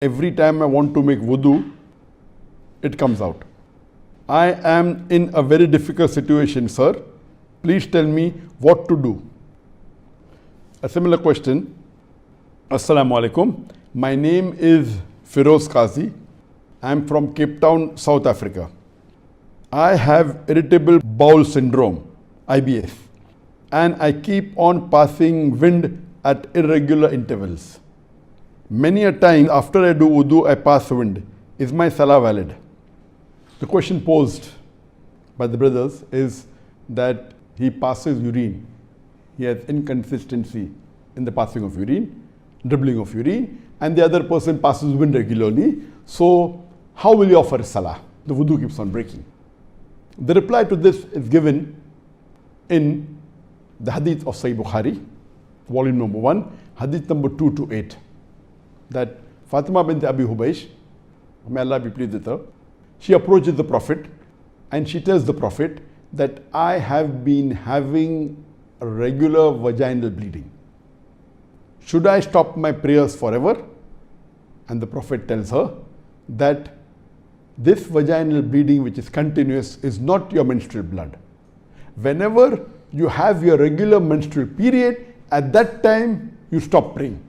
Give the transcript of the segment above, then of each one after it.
Every time I want to make wudu, it comes out. I am in a very difficult situation, sir. Please tell me what to do. A similar question. Assalamu alaikum. My name is Firoz Qazi. I am from Cape Town, South Africa. I have irritable bowel syndrome, IBS, and I keep on passing wind at irregular intervals. Many a time after I do wudu, I pass wind. Is my salah valid? The question posed by the brothers is that he passes urine. He has inconsistency in the passing of urine, dribbling of urine, and the other person passes wind regularly. So how will you offer salah? The wudu keeps on breaking. The reply to this is given in the hadith of Sahih Bukhari, volume number 1, hadith number 228. That Fatima bint Abi Hubaysh, may Allah be pleased with her, she approaches the Prophet and she tells the Prophet that I have been having a regular vaginal bleeding. Should I stop my prayers forever? And the Prophet tells her that this vaginal bleeding which is continuous is not your menstrual blood. Whenever you have your regular menstrual period, at that time you stop praying.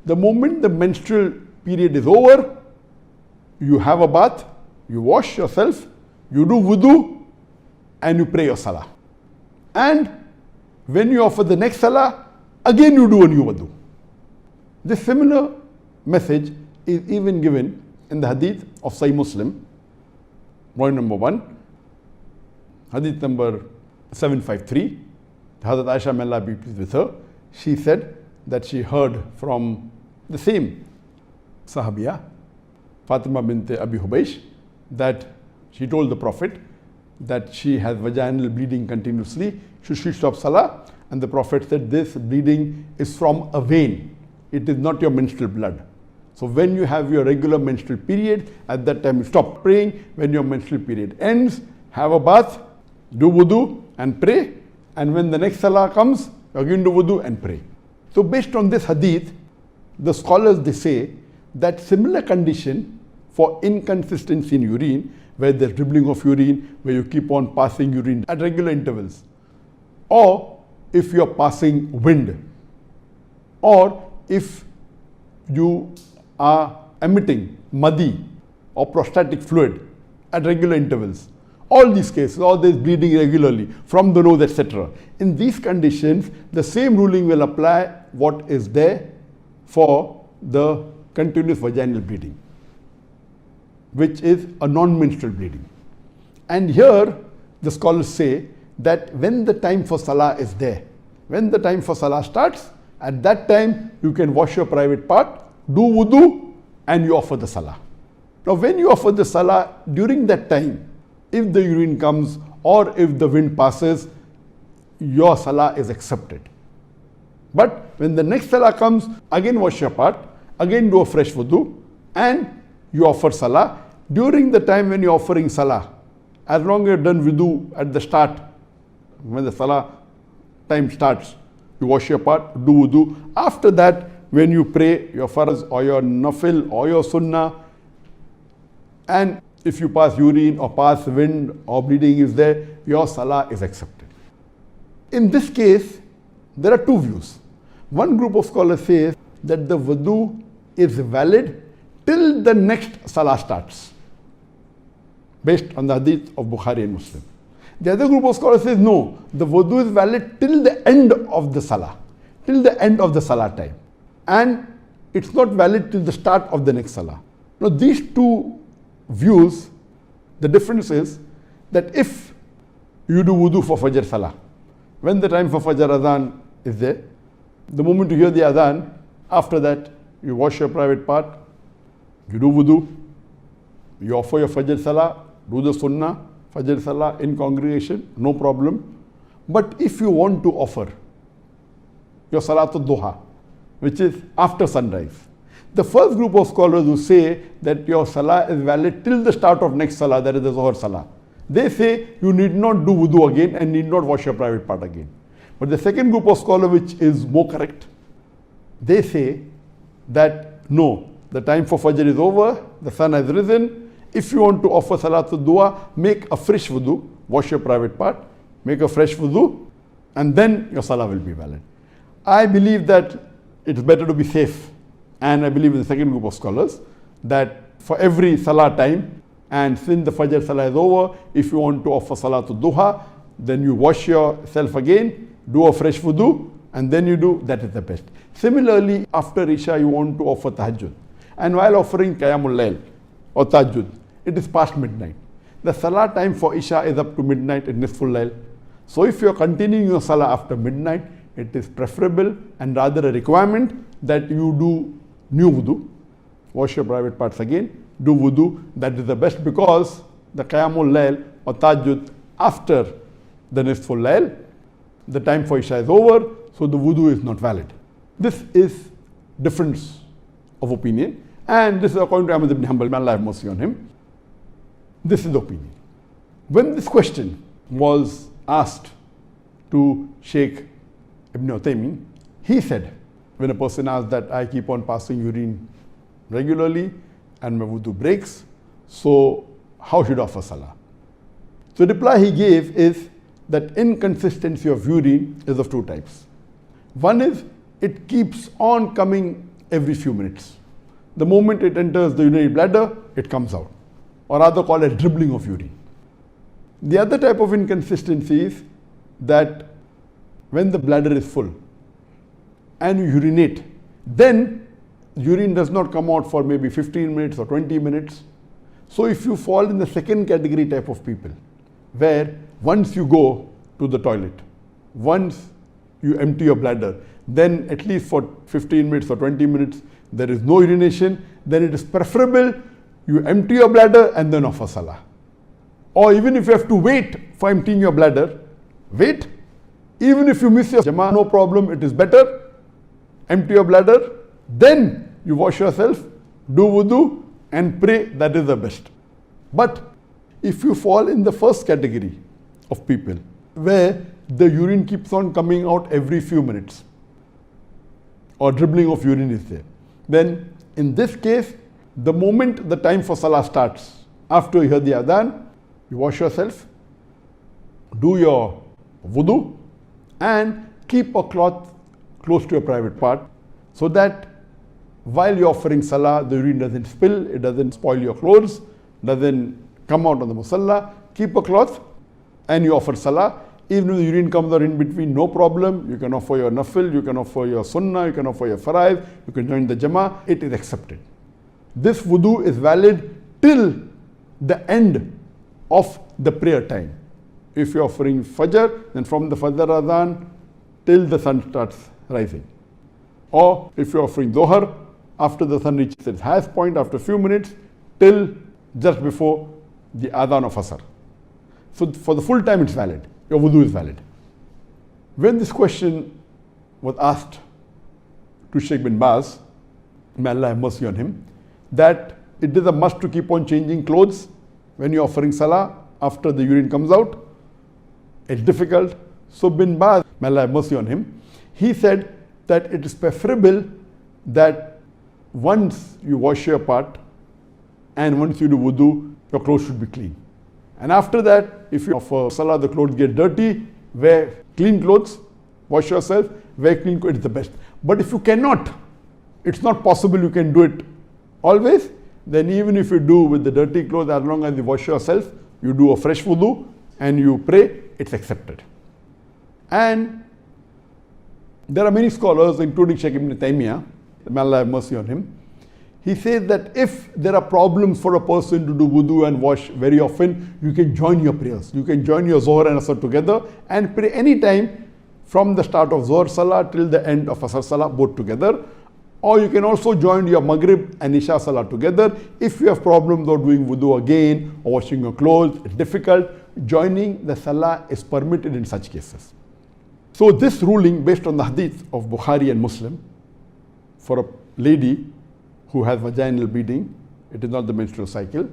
The moment the menstrual period is over, you have a bath, you wash yourself, you do wudu, and you pray your salah. And when you offer the next salah, again you do a new wudu. This similar message is even given in the hadith of Sahih Muslim, volume number 1, hadith number 753. Hazrat Aisha, may Allah be pleased with her, she said that she heard from the same Sahabiya, Fatima bint Abi Hubaysh, that she told the Prophet that she has vaginal bleeding continuously. Should she stop salah? And the Prophet said this bleeding is from a vein. It is not your menstrual blood. So when you have your regular menstrual period, at that time you stop praying. When your menstrual period ends, have a bath, do wudu and pray. And when the next salah comes, again do wudu and pray. So based on this hadith, the scholars, they say that similar condition for inconsistency in urine, where there's dribbling of urine, where you keep on passing urine at regular intervals, or if you're passing wind, or if you are emitting madi or prostatic fluid at regular intervals, all these cases, all this bleeding regularly from the nose, etc. In these conditions, the same ruling will apply what is there for the continuous vaginal bleeding, which is a non-menstrual bleeding. And here the scholars say that when the time for salah is there, when the time for salah starts, at that time you can wash your private part, do wudu, and you offer the salah. Now when you offer the salah, during that time, if the urine comes or if the wind passes, your salah is accepted. But when the next salah comes, again wash your part, again do a fresh wudu, and you offer salah. During the time when you're offering salah, as long as you're done wudu at the start, when the salah time starts, you wash your part, do wudu. After that, when you pray your farz or your nafil or your sunnah, and if you pass urine or pass wind or bleeding is there, your salah is accepted. In this case, there are two views. One group of scholars says that the wudu is valid till the next salah starts, based on the hadith of Bukhari and Muslim. The other group of scholars says no, the wudu is valid till the end of the salah, till the end of the salah time, and it's not valid till the start of the next salah. Now these two views, the difference is that if you do wudu for Fajr salah, when the time for Fajr adhan is there, the moment you hear the adhan, after that you wash your private part, you do wudu, you offer your Fajr salah, do the sunnah, Fajr salah in congregation, no problem. But if you want to offer your Salatul Duha, which is after sunrise, the first group of scholars who say that your salah is valid till the start of next salah, that is the Zohar salah, they say you need not do wudu again and need not wash your private part again. But the second group of scholars, which is more correct, they say that no, The time for Fajr is over, the sun has risen. If you want to offer Salatul Dua, make a fresh wudu, wash your private part, make a fresh wudu, and then your Salah will be valid. I believe that it's better to be safe, and I believe in the second group of scholars that for every Salah time, and since the Fajr Salah is over, if you want to offer Salatul Duha, then you wash yourself again, do a fresh wudu, and then you do, that is the best. Similarly, after Isha, you want to offer Tahajjud. And while offering Qiyamul Layl or Tahajjud, it is past midnight. The Salah time for Isha is up to midnight in Nisful Layl. So if you are continuing your Salah after midnight, it is preferable and rather a requirement that you do new wudu, wash your private parts again, do wudu. That is the best, because the Qiyamul Layl or Tahajjud after the Nisful Layl, the time for Isha is over, so the wudu is not valid. This is difference of opinion, and this is according to Ahmad ibn Hanbal, may Allah have mercy on him. This is the opinion. When this question was asked to Sheikh Ibn Uthaymeen, he said, when a person asked that I keep on passing urine regularly and my wudu breaks, so how should I offer Salah? So the reply he gave is that inconsistency of urine is of two types. One is it keeps on coming every few minutes. The moment it enters the urinary bladder, it comes out, or rather called as dribbling of urine. The other type of inconsistency is that when the bladder is full and you urinate, then urine does not come out for maybe 15 minutes or 20 minutes. So if you fall in the second category type of people, where once you go to the toilet, once you empty your bladder, then at least for 15 minutes or 20 minutes, there is no urination, then it is preferable you empty your bladder and then offer Salah. Or even if you have to wait for emptying your bladder, wait. Even if you miss your Jama'ah, no problem, it is better. Empty your bladder, then you wash yourself, do wudu and pray, that is the best. But if you fall in the first category of people, where the urine keeps on coming out every few minutes, or dribbling of urine is there, then in this case, the moment the time for Salah starts, after you hear the Adhan, you wash yourself, do your wudu, and keep a cloth close to your private part, so that while you're offering Salah, the urine doesn't spill, it doesn't spoil your clothes, doesn't come out on the musalla. Keep a cloth and you offer Salah. Even if the urine comes out in between, no problem. You can offer your nafil, you can offer your sunnah, you can offer your faraiz, you can join the Jama'ah. It is accepted. This wudu is valid till the end of the prayer time. If you're offering Fajr, then from the Fajr Adhan till the sun starts rising. Or if you're offering Dhuhr, after the sun reaches its highest point, after a few minutes, till just before the Adhan of Asr. So for the full time it's valid. Your wudu is valid. When this question was asked to Sheikh bin Baz, may Allah have mercy on him, that it is a must to keep on changing clothes when you're offering Salah after the urine comes out. It's difficult. So bin Baz, may Allah have mercy on him, he said that it is preferable that once you wash your part and once you do wudu, your clothes should be clean. And after that, if you offer Salah, the clothes get dirty, wear clean clothes, wash yourself, wear clean clothes, it's the best. But if you cannot, it's not possible you can do it always, then even if you do with the dirty clothes, as long as you wash yourself, you do a fresh wudu and you pray, it's accepted. And there are many scholars, including Sheikh Ibn Taymiyyah, may Allah have mercy on him, he says that if there are problems for a person to do wudu and wash very often, you can join your prayers. You can join your Zuhr and Asr together and pray any time from the start of Zuhr Salah till the end of Asr Salah, both together. Or you can also join your Maghrib and Isha Salah together. If you have problems of doing wudu again or washing your clothes, it's difficult, joining the Salah is permitted in such cases. So this ruling, based on the hadith of Bukhari and Muslim, for a lady who has vaginal bleeding, it is not the menstrual cycle,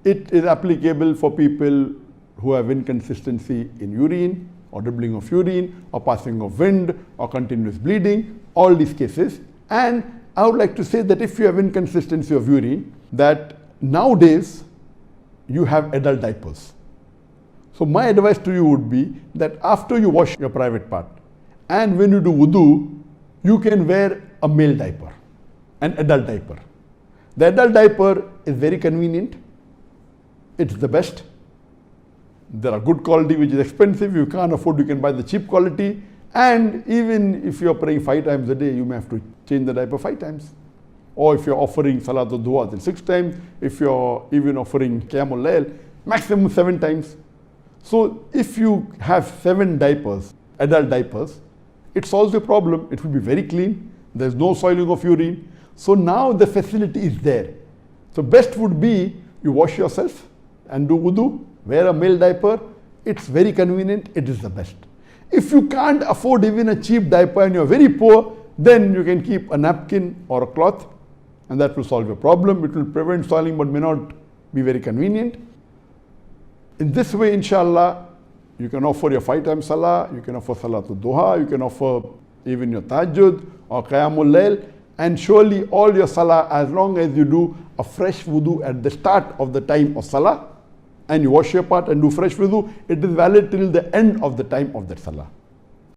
it is applicable for people who have inconsistency in urine or dribbling of urine or passing of wind or continuous bleeding, all these cases. And I would like to say that if you have inconsistency of urine, that nowadays you have adult diapers. So my advice to you would be that after you wash your private part and when you do wudu, you can wear a male diaper, an adult diaper. The adult diaper is very convenient. It's the best. There are good quality which is expensive. You can't afford, you can buy the cheap quality. And even if you're praying 5 times a day, you may have to change the diaper 5 times. Or if you're offering Salatul Duha, then 6 times. If you're even offering Qiyamul Layl, maximum 7 times. So if you have 7 diapers, adult diapers, it solves the problem. It will be very clean. There's no soiling of urine. So now the facility is there. So best would be you wash yourself and do wudu, wear a male diaper. It's very convenient. It is the best. If you can't afford even a cheap diaper and you're very poor, then you can keep a napkin or a cloth and that will solve your problem. It will prevent soiling but may not be very convenient. In this way, inshallah, you can offer your 5 times salah, you can offer Salatul Duha, you can offer even your tahajjud or Qiyamul Layl, and surely all your salah, as long as you do a fresh wudu at the start of the time of salah, and you wash your part and do fresh wudu, it is valid till the end of the time of that salah.